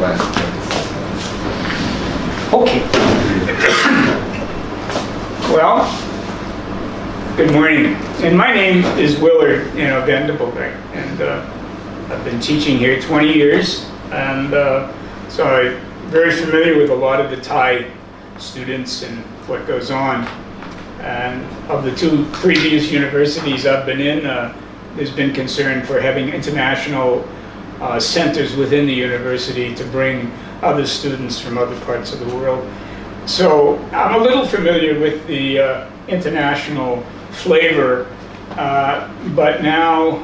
Okay. Well, good morning. And my name is Willard Van De Bogart, and I've been teaching here 20 years, and so I'm very familiar with a lot of the Thai students and what goes on. And of the two previous universities I've been in, there's been concern for having international centers within the university to bring other students from other parts of the world. So I'm a little familiar with the international flavor, but now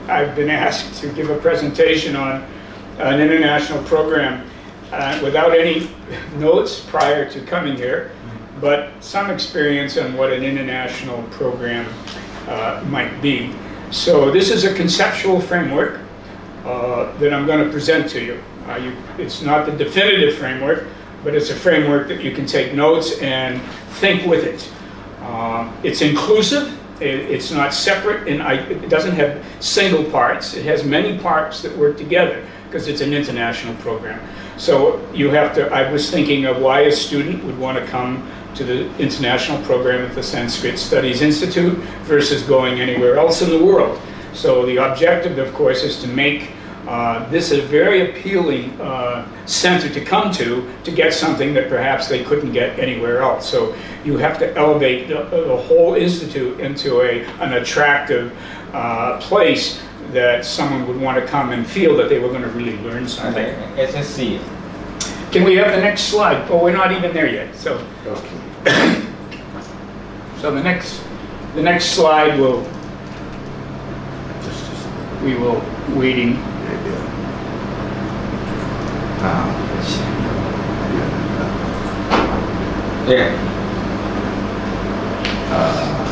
I've been asked to give a presentation on an international program without any notes prior to coming here, but some experience on what an international program might be. So this is a conceptual framework that I'm going to present to you. It's not the definitive framework, but it's a framework that you can take notes and think with it. It's inclusive. It's not separate, and it doesn't have single parts. It has many parts that work together because it's an international program. So you have to, I was thinking of why a student would want to come to the international program at the Sanskrit Studies Institute versus going anywhere else in the world. So the objective, of course, is to make this a very appealing center to come to get something that perhaps they couldn't get anywhere else. So you have to elevate the whole institute into an attractive place that someone would want to come and feel that they were going to really learn something. SSC. Can we have the next slide? Oh, we're not even there yet. So, okay. So the next slide will we will waiting. Yeah.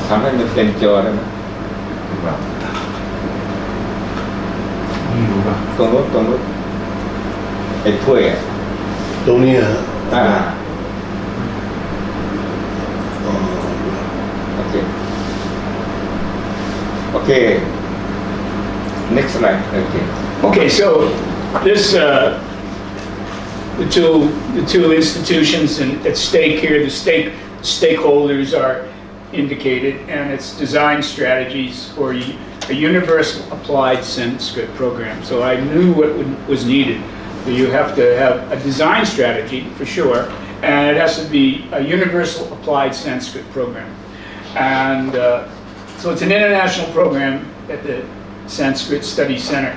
ทำให้มันเต็มจอได้ไหมตรงนู้นไอ้ถ้วยอ่ะตรงนี้ฮะโอเค next slide. Okay, so this the two institutions at stake here, the stakeholders are indicated, and its design strategies for a universal applied Sanskrit program. So I knew what was needed. So you have to have a design strategy for sure, and it has to be a universal applied Sanskrit program. And so it's an international program at the Sanskrit Studies Center.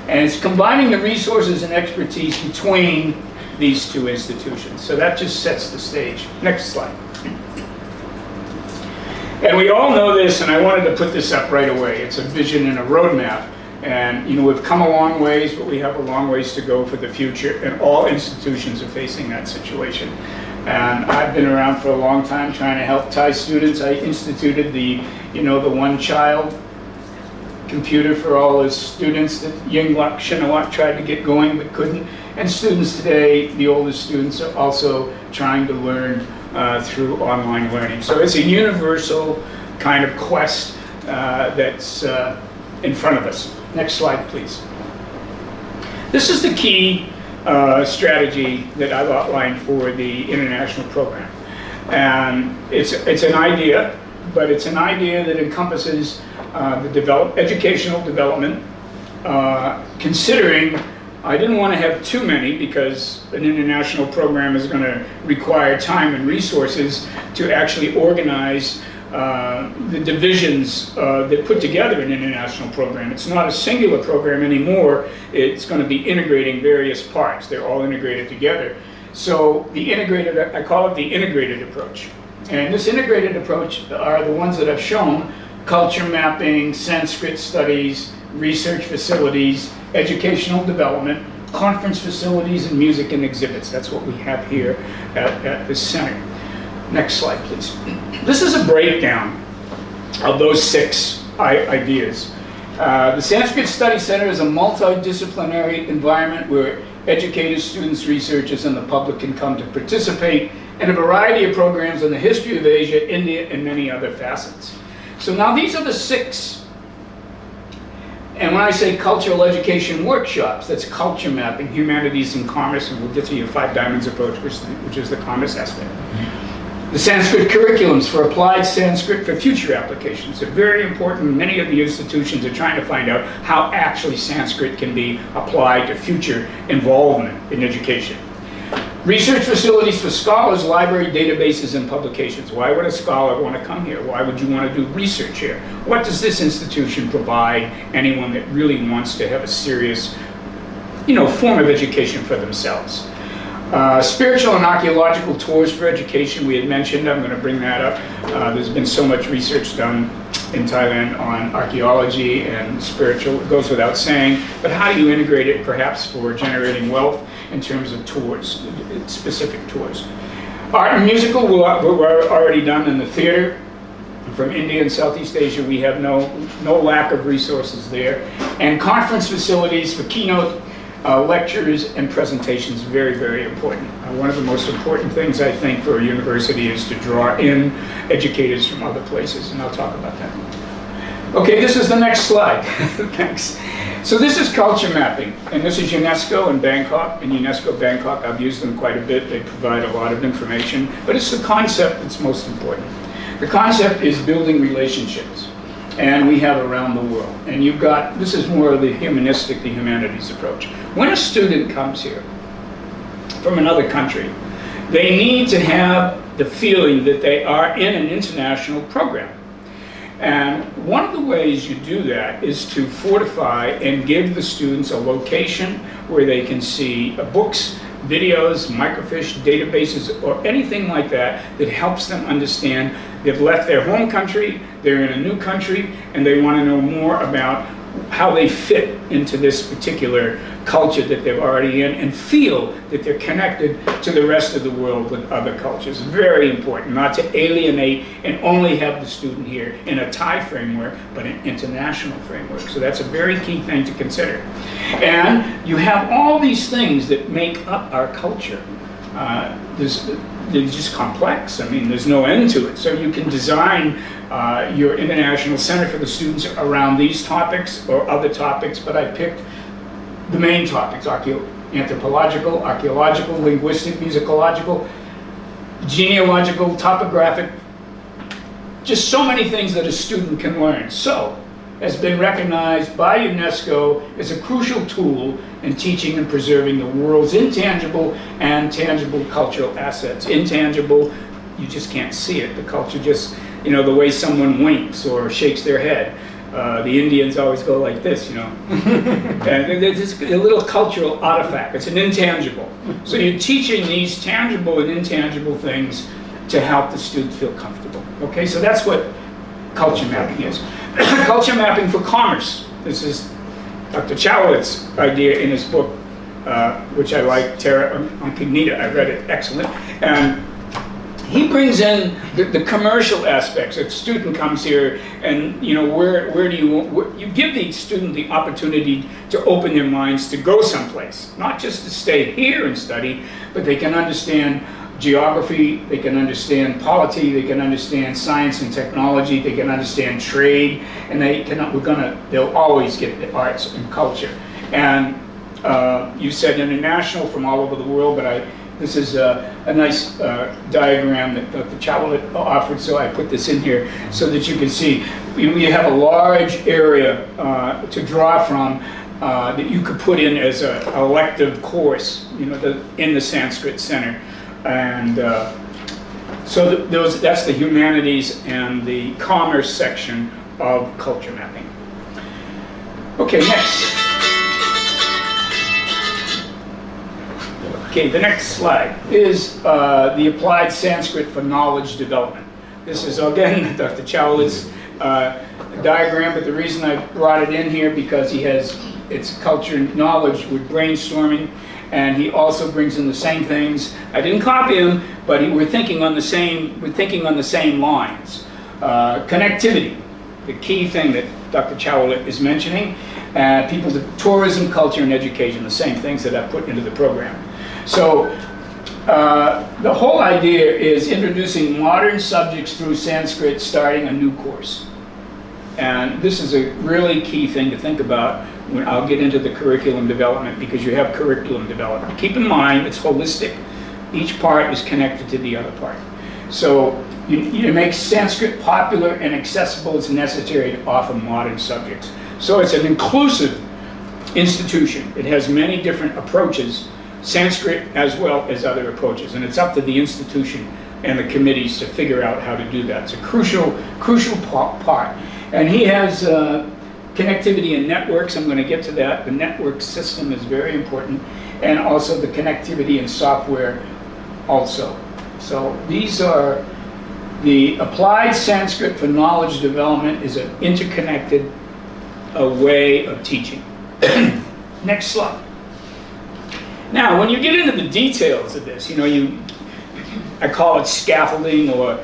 And it's combining the resources and expertise between these two institutions. So that just sets the stage. Next slide. And we all know this, and I wanted to put this up right away. It's a vision and a roadmap. And we've come a long ways, but we have a long ways to go for the future, and all institutions are facing that situation. And I've been around for a long time trying to help Thai students. I instituted the one-child computer for all his students that Yingluck Shinawat tried to get going but couldn't. And students today, the oldest students, are also trying to learn through online learning. So it's a universal kind of quest that's in front of us. Next slide, please. This is the key strategy that I've outlined for the international program. And it's an idea, but it's an idea that encompasses the educational development, considering I didn't want to have too many because an international program is going to require time and resources to actually organize the divisions that put together an international program. It's not a singular program anymore. It's going to be integrating various parts. They're all integrated together. So I call it the integrated approach. And this integrated approach are the ones that I've shown: culture mapping, Sanskrit studies, research facilities, educational development, conference facilities, and music and exhibits. That's what we have here at this center. Next slide, please. This is a breakdown of those 6 ideas. The Sanskrit Studies Center is a multidisciplinary environment where educators, students, researchers, and the public can come to participate in a variety of programs on the history of Asia, India, and many other facets. So now these are the 6. And when I say cultural education workshops, that's culture mapping, humanities and commerce, and we'll get to your 5 diamonds approach, which is the commerce aspect. The Sanskrit curriculums for applied Sanskrit for future applications are very important. Many of the institutions are trying to find out how actually Sanskrit can be applied to future involvement in education. Research facilities for scholars, library, databases, and publications. Why would a scholar want to come here? Why would you want to do research here? What does this institution provide anyone that really wants to have a serious, form of education for themselves? Spiritual and archaeological tours for education, we had mentioned. I'm going to bring that up. There's been so much research done in Thailand on archaeology and spiritual. It goes without saying. But how do you integrate it perhaps for generating wealth in terms of tours, specific tours? Art and musical were already done in the theater. From India and Southeast Asia, we have no lack of resources there. And conference facilities for keynote lectures and presentations, very, very important. One of the most important things, I think, for a university is to draw in educators from other places, and I'll talk about that. Okay, this is the next slide. Thanks. So this is culture mapping, and this is UNESCO in Bangkok. And UNESCO Bangkok, I've used them quite a bit. They provide a lot of information, but it's the concept that's most important. The concept is building relationships, and we have around the world. And this is more of the humanistic, the humanities approach. When a student comes here from another country, they need to have the feeling that they are in an international program. And one of the ways you do that is to fortify and give the students a location where they can see books, videos, microfiche, databases, or anything like that that helps them understand they've left their home country, they're in a new country, and they want to know more about how they fit into this particular culture that they're already in, and feel that they're connected to the rest of the world with other cultures. Very important, not to alienate and only have the student here in a Thai framework, but an international framework. So that's a very key thing to consider. And you have all these things that make up our culture. They're just complex. I mean, there's no end to it. So you can design your international center for the students around these topics or other topics, but I picked the main topics: anthropological, archaeological, linguistic, musicological, genealogical, topographic, just so many things that a student can learn. So, has been recognized by UNESCO as a crucial tool in teaching and preserving the world's intangible and tangible cultural assets. Intangible, you just can't see it. The culture just, the way someone winks or shakes their head. The Indians always go like this, And it's a little cultural artifact. It's an intangible. So you're teaching these tangible and intangible things to help the student feel comfortable. Okay, so that's what culture mapping is. Culture mapping for commerce. This is Dr. Chowlitz's idea in his book, which I like, Terra Incognita. I read it, excellent. And he brings in the commercial aspects. A student comes here, and where do you give the student the opportunity to open their minds to go someplace, not just to stay here and study, but they can understand geography, they can understand polity, they can understand science and technology, they can understand trade, and they'll always get the arts and culture. And you said international from all over the world, but this is a nice diagram that Dr. Chowlitz offered, so I put this in here so that you can see. We have a large area to draw from that you could put in as an elective course, in the Sanskrit Center. And so that's the humanities and the commerce section of culture mapping. Okay, next. Okay, the next slide is the applied Sanskrit for knowledge development. This is, again, Dr. Chowlitz's diagram, but the reason I brought it in here because it's culture and knowledge with brainstorming. And he also brings in the same things. I didn't copy him, but we're thinking on the same lines. Connectivity, the key thing that Dr. Chowlitz is mentioning. People to tourism, culture, and education, the same things that I put into the program. So the whole idea is introducing modern subjects through Sanskrit, starting a new course. And this is a really key thing to think about when I'll get into the curriculum development, because you have curriculum development. Keep in mind, it's holistic. Each part is connected to the other part. So you make Sanskrit popular and accessible as necessary to offer modern subjects. So it's an inclusive institution. It has many different approaches, Sanskrit as well as other approaches. And it's up to the institution and the committees to figure out how to do that. It's a crucial part. And he has connectivity and networks. I'm going to get to that. The network system is very important. And also the connectivity and software also. So these are the applied Sanskrit for knowledge development is an interconnected way of teaching. Next slide. Now, when you get into the details of this, I call it scaffolding or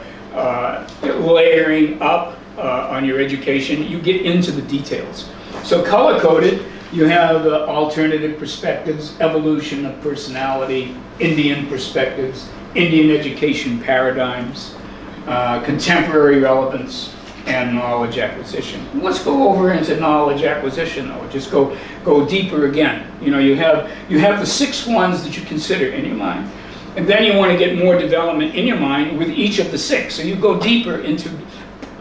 layering up on your education. You get into the details. So color-coded, you have alternative perspectives, evolution of personality, Indian perspectives, Indian education paradigms, contemporary relevance, and knowledge acquisition. Let's go over into knowledge acquisition, though. Just go deeper again. You have the 6 ones that you consider in your mind, and then you want to get more development in your mind with each of the 6. So you go deeper into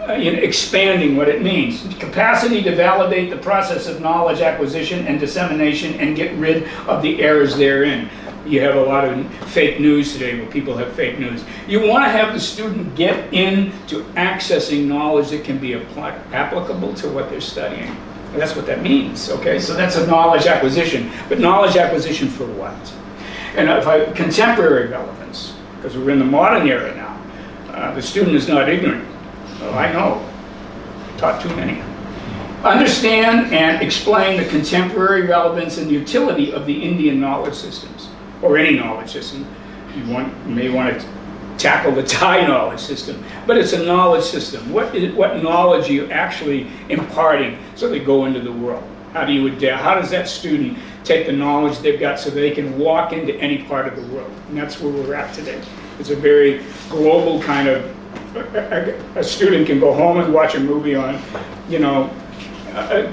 expanding what it means. Capacity to validate the process of knowledge acquisition and dissemination and get rid of the errors therein. You have a lot of fake news today where people have fake news. You want to have the student get into accessing knowledge that can be applicable to what they're studying. And that's what that means, okay? So that's a knowledge acquisition. But knowledge acquisition for what? And contemporary relevance, because we're in the modern era now. The student is not ignorant. Well, I know. Taught too many. Understand and explain the contemporary relevance and utility of the Indian knowledge systems, or any knowledge system. You may want to tackle the Thai knowledge system, but it's a knowledge system. What knowledge are you actually imparting so they go into the world? How do you adapt? How does that student take the knowledge they've got so they can walk into any part of the world? And that's where we're at today. It's a very global kind of, a student can go home and watch a movie on,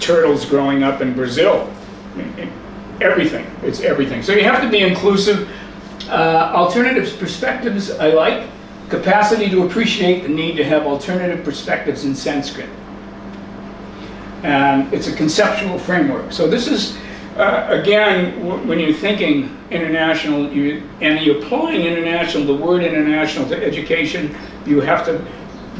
turtles growing up in Brazil. Everything, it's everything. So you have to be inclusive. Alternative perspectives, I like. Capacity to appreciate the need to have alternative perspectives in Sanskrit. And it's a conceptual framework. So this is, again, when you're thinking international, and you're applying international, the word international to education, you have to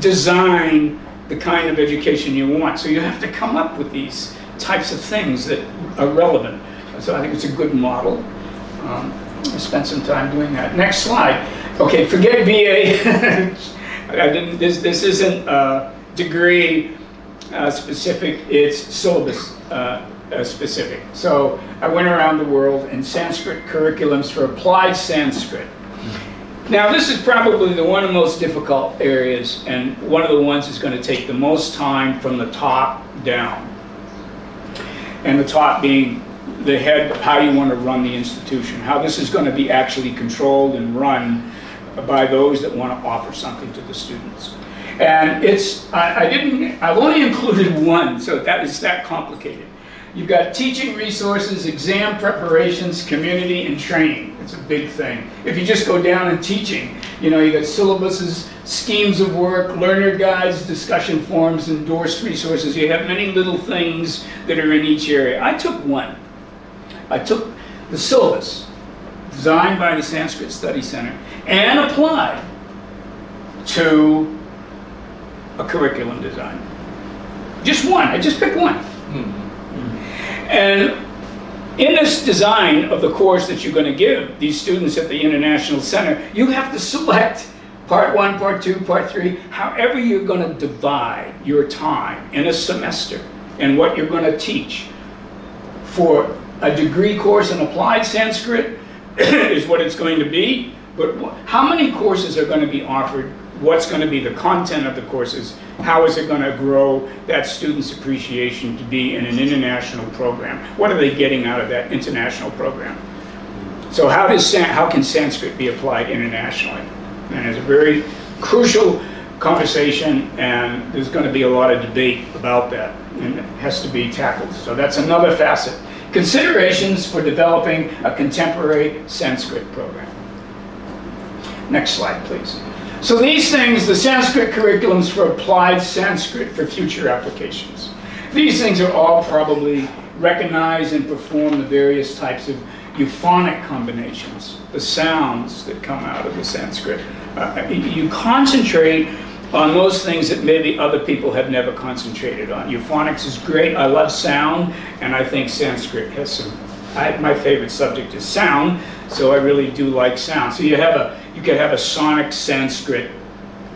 design the kind of education you want. So you have to come up with these types of things that are relevant. So I think it's a good model. I spent some time doing that. Next slide. Okay, forget BA. This isn't degree specific, it's syllabus specific. So I went around the world in Sanskrit curriculums for applied Sanskrit. Now this is probably one of the most difficult areas, and one of the ones that's going to take the most time from the top down. And the top being the head, how you want to run the institution, how this is going to be actually controlled and run by those that want to offer something to the students. And I've only included one, so that is that complicated. You've got teaching resources, exam preparations, community, and training. It's a big thing. If you just go down in teaching, you got syllabuses, schemes of work, learner guides, discussion forums, endorsed resources. You have many little things that are in each area. I took one. I took the syllabus, designed by the Sanskrit Studies Center, and applied to a curriculum design. Just one. I just picked one. And in this design of the course that you're going to give these students at the International Center, you have to select part 1, part 2, part 3, however you're going to divide your time in a semester and what you're going to teach. For a degree course in applied Sanskrit is what it's going to be, but how many courses are going to be offered? What's going to be the content of the courses? How is it going to grow that student's appreciation to be in an international program? What are they getting out of that international program? So how can Sanskrit be applied internationally? And it's a very crucial conversation, and there's going to be a lot of debate about that, and it has to be tackled. So that's another facet. Considerations for developing a contemporary Sanskrit program. Next slide, please. So these things, the Sanskrit curriculums for applied Sanskrit for future applications. These things are all probably recognize and perform the various types of euphonic combinations, the sounds that come out of the Sanskrit. You concentrate on those things that maybe other people have never concentrated on. Euphonics is great. I love sound, and I think Sanskrit has some. My favorite subject is sound, so I really do like sound. So you could have a sonic Sanskrit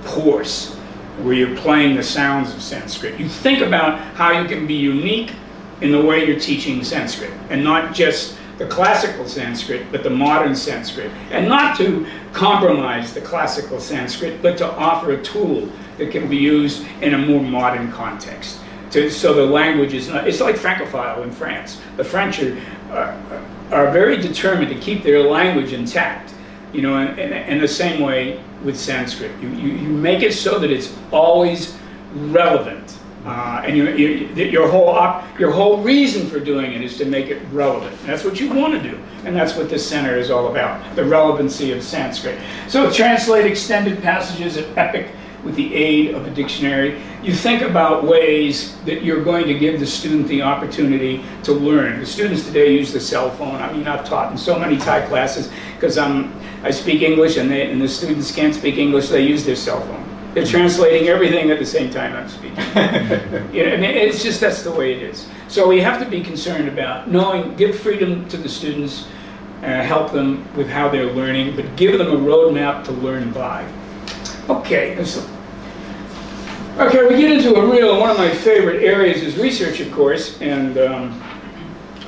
course where you're playing the sounds of Sanskrit. You think about how you can be unique in the way you're teaching Sanskrit, and not just the classical Sanskrit, but the modern Sanskrit. And not to compromise the classical Sanskrit, but to offer a tool that can be used in a more modern context. So the language is not, it's like Francophile in France. The French are very determined to keep their language intact, you know, in the same way with Sanskrit. You make it so that it's always relevant. And your whole reason for doing it is to make it relevant. And that's what you want to do. And that's what this center is all about, the relevancy of Sanskrit. So translate extended passages of epic with the aid of a dictionary. You think about ways that you're going to give the student the opportunity to learn. The students today use the cell phone. I mean, I've taught in so many Thai classes because I speak English and the students can't speak English. They use their cell phone. They're translating everything at the same time I'm speaking. You know, I mean, it's just, that's the way it is. So we have to be concerned about give freedom to the students, help them with how they're learning, but give them a roadmap to learn by. Okay, we get into one of my favorite areas is research, of course, and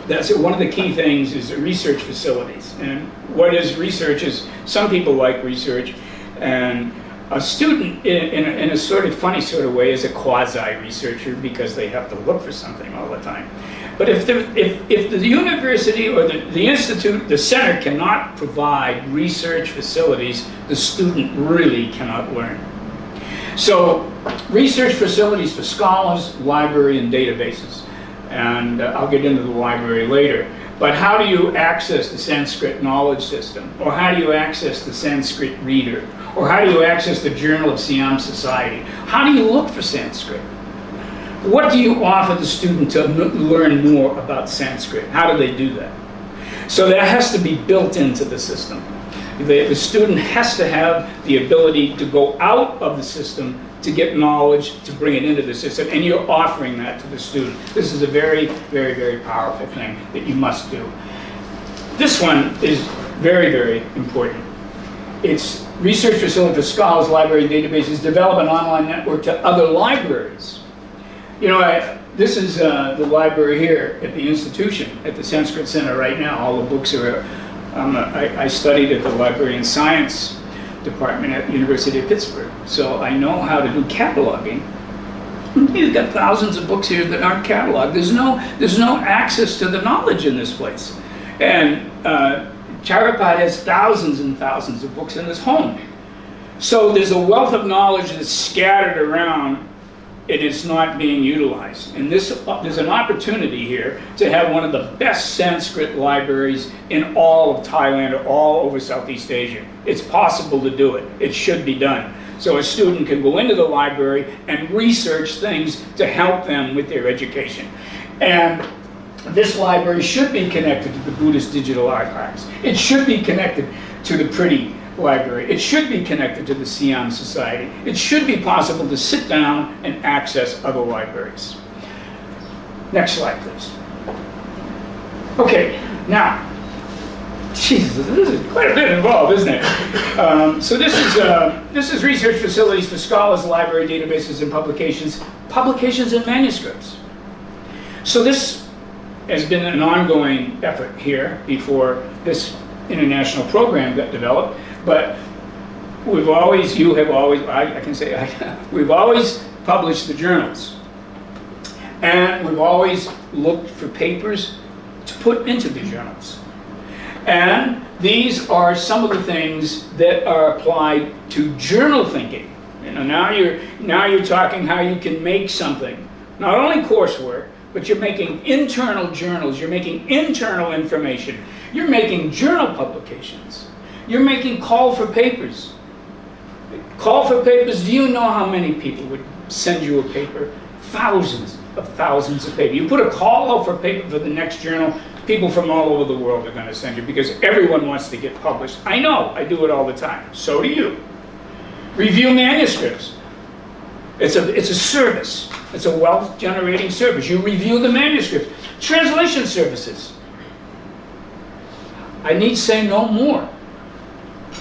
that's one of the key things is research facilities. And what is research is, some people like research, and a student, in a sort of funny sort of way, is a quasi-researcher because they have to look for something all the time. But if the university or the institute, the center cannot provide research facilities, the student really cannot learn. So research facilities for scholars, library, and databases. And I'll get into the library later. But how do you access the Sanskrit knowledge system? Or how do you access the Sanskrit reader? Or how do you access the Journal of Siam Society? How do you look for Sanskrit? What do you offer the student to learn more about Sanskrit? How do they do that? So that has to be built into the system. The student has to have the ability to go out of the system to get knowledge, to bring it into the system, and you're offering that to the student. This is a very, very, very powerful thing that you must do. This one is very, very important. It's research facility for scholars, library, databases, develop an online network to other libraries. You know, this is the library here at the institution, at the Sanskrit Center right now. All the books are, I studied at the Library and Science Department at the University of Pittsburgh. So I know how to do cataloging. You've got thousands of books here that aren't cataloged. There's no access to the knowledge in this place. And Charapad has thousands and thousands of books in his home. So there's a wealth of knowledge that's scattered around, and it's not being utilized. And there's an opportunity here to have one of the best Sanskrit libraries in all of Thailand or all over Southeast Asia. It's possible to do it. It should be done. So a student can go into the library and research things to help them with their education. And this library should be connected to the Buddhist Digital Archives. It should be connected to the Pretty Library. It should be connected to the Siam Society. It should be possible to sit down and access other libraries. Next slide, please. Okay, now, Jesus, this is quite a bit involved, isn't it? So this is research facilities for scholars, library, databases, and publications and manuscripts. So this has been an ongoing effort here before this international program got developed. But we've always published the journals. And we've always looked for papers to put into the journals. And these are some of the things that are applied to journal thinking. You know, now you're talking how you can make something, not only coursework, but you're making internal journals, you're making internal information, you're making journal publications, you're making call for papers. Call for papers, do you know how many people would send you a paper? Thousands of papers. You put a call out for paper for the next journal, people from all over the world are going to send you because everyone wants to get published. I know, I do it all the time. So do you. Review manuscripts. It's a service. It's a wealth generating service. You review the manuscripts. Translation services. I need say no more.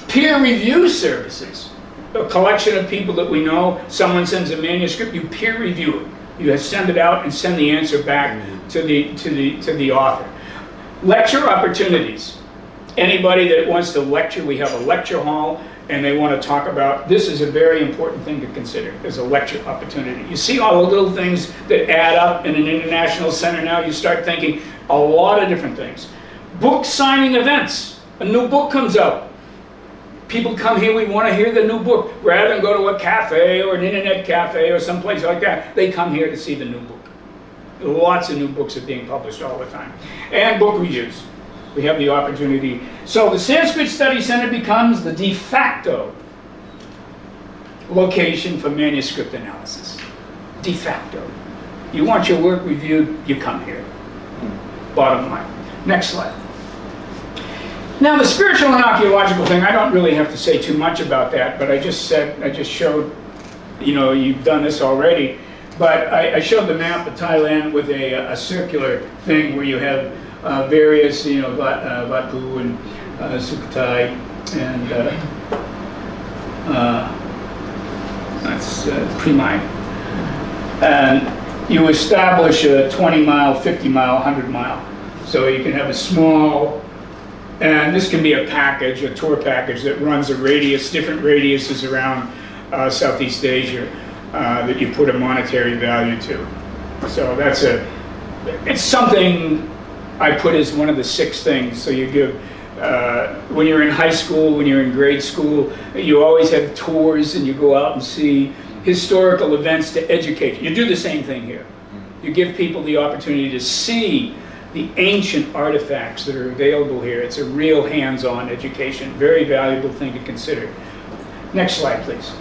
Peer review services. A collection of people that we know, someone sends a manuscript, you peer review it. You send it out and send the answer back to the author. Lecture opportunities. Anybody that wants to lecture, we have a lecture hall and they want to talk about, this is a very important thing to consider as a lecture opportunity. You see all the little things that add up in an international center now, you start thinking a lot of different things. Book signing events. A new book comes out. People come here, we want to hear the new book. Rather than go to a cafe or an internet cafe or someplace like that, they come here to see the new book. Lots of new books are being published all the time. And book reviews. We have the opportunity. So the Sanskrit Studies Center becomes the de facto location for manuscript analysis. De facto. You want your work reviewed, you come here. Bottom line. Next slide. Now the spiritual and archaeological thing, I don't really have to say too much about that, but I just showed, you know, you've done this already, but I showed the map of Thailand with a circular thing where you have various, you know, Vatpu and Sukhothai, and that's Primai. And you establish a 20-mile, 50-mile, 100-mile. So you can have a small, and this can be a package, a tour package that runs a radius, different radiuses around Southeast Asia that you put a monetary value to. So that's it's something I put as one of the 6 things. So you give, when you're in high school, when you're in grade school, you always have tours and you go out and see historical events to educate. You do the same thing here. You give people the opportunity to see the ancient artifacts that are available here. It's a real hands-on education, very valuable thing to consider. Next slide, please.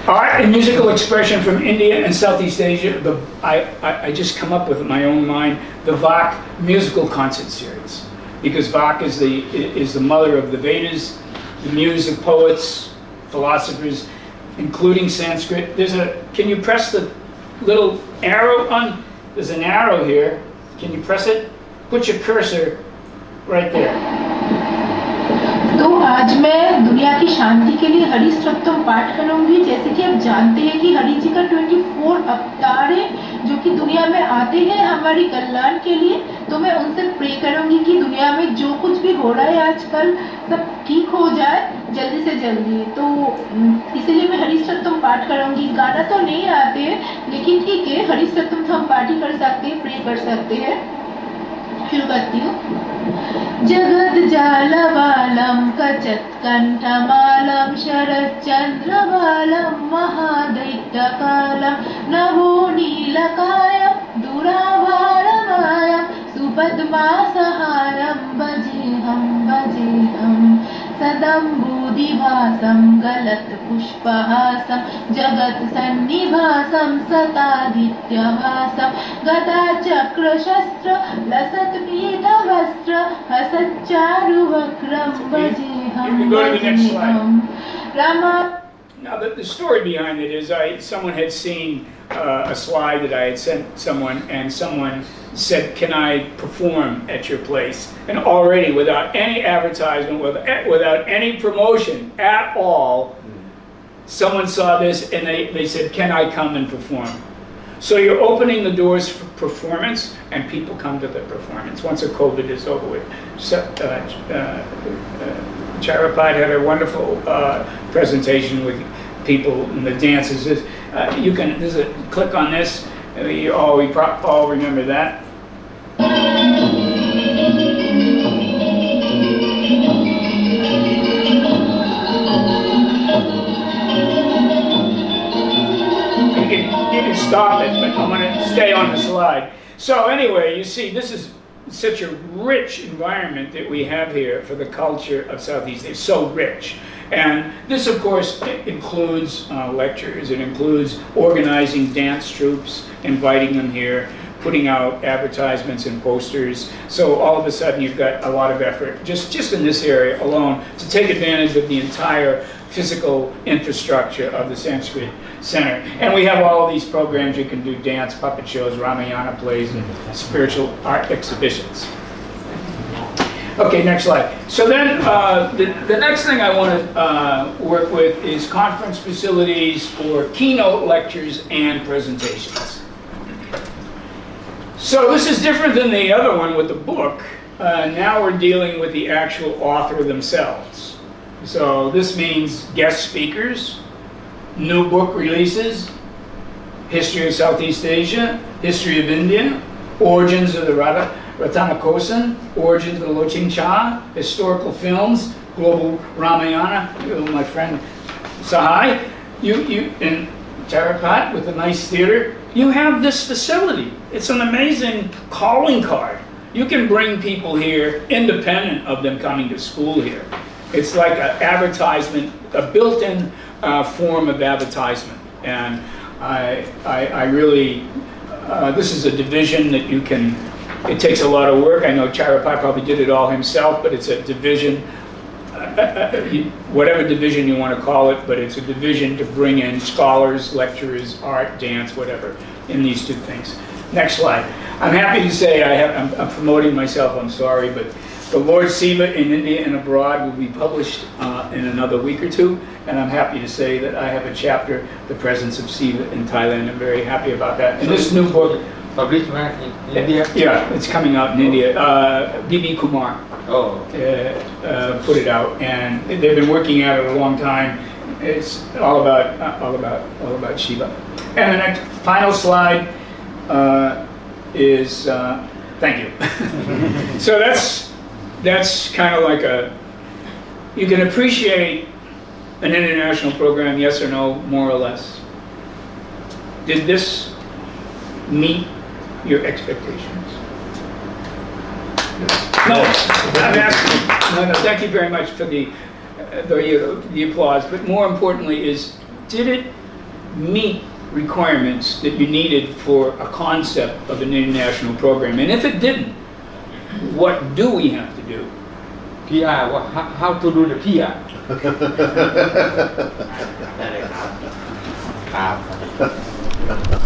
Art and musical expression from India and Southeast Asia. I just come up with in my own mind the Vak musical concert series, because Vak is the mother of the Vedas, the muse of poets, philosophers, including Sanskrit. Can you press the little arrow on? There's an arrow here. Can you press it? Put your cursor right there. तो आज मैं दुनिया की शांति के लिए हरि स्तोत्रम पाठ करूंगी। जैसे कि आप जानते हैं कि हरि जी का 24 अवतार है जो कि दुनिया में आते हैं हमारी कल्याण के लिए। तो मैं उनसे प्रे करूंगी कि दुनिया में जो कुछ भी हो रहा है आजकल सब ठीक हो जाए जल्दी से जल्दी। तो इसीलिए मैं हरि स्तोत्रम पाठ करूंगी। गाना तो नहीं आते हैं, लेकिन ठीक है, हरि स्तोत्रम तो हम पाठ ही कर सकते हैं, प्रे कर सकते हैं। शुरू करती हूँ। जगत जालवालम कचत्कंठमालम शरच्चंद्रवालम महादैत्यकालम नभो नीलकायम दुराभारमायम सुपद्मासहारम भजेहम सदम्बुदिभासं गलत पुष्पहासं जगत सन्निभासं सतादित्यभासं गदा चक्र शस्त्र लसत पीतवस्त्र हसच्चारुवक्त्रं भजेहं Rama. Now the story behind it is someone had seen a slide that I had sent someone, and someone said, can I perform at your place? And already, without any advertisement, without any promotion at all, someone saw this and they said, can I come and perform? So you're opening the doors for performance, and people come to the performance once the COVID is over with. So, Charapad had a wonderful presentation with people and the dances. There's a click on this. We all remember that. stop it, but I'm going to stay on the slide. So anyway, you see, this is such a rich environment that we have here for the culture of Southeast Asia, so rich. And this, of course, includes lectures. It includes organizing dance troupes, inviting them here, putting out advertisements and posters. So all of a sudden, you've got a lot of effort, just in this area alone, to take advantage of the entire physical infrastructure of the Sanskrit Center. And we have all of these programs. You can do dance, puppet shows, Ramayana plays, and spiritual art exhibitions. Okay, next slide. So then the next thing I want to work with is conference facilities for keynote lectures and presentations. So this is different than the other one with the book. Now we're dealing with the actual author themselves. So this means guest speakers, new book releases, history of Southeast Asia, history of India, origins of the Ratanakosin, origins of the Loching Cha, historical films, global Ramayana, my friend Sahai, you in Charapat with a nice theater. You have this facility. It's an amazing calling card. You can bring people here independent of them coming to school here. It's like an advertisement, a built-in form of advertisement. And I really, this is a division that you can, it takes a lot of work. I know Charapai probably did it all himself, but it's a division, whatever division you want to call it, but it's a division to bring in scholars, lecturers, art, dance, whatever, in these two things. Next slide. I'm happy to say I'm promoting myself, I'm sorry, but the Lord Siva in India and Abroad will be published in another week or two, and I'm happy to say that I have a chapter, The Presence of Siva in Thailand. I'm very happy about that. And this new book, Published in India? yeah, it's coming out in India. B.B. Kumar put it out, and they've been working at it a long time. It's all about Shiva. And the next final slide is thank you. So that's kind of like you can appreciate an international program, yes or no, more or less. Did this meet your expectations? No, I'm asking. No, thank you very much for the applause. But more importantly is, did it meet requirements that you needed for a concept of an international program? And if it didn't, what do we have to do? PR, how to do the PR? ได้เลยครับ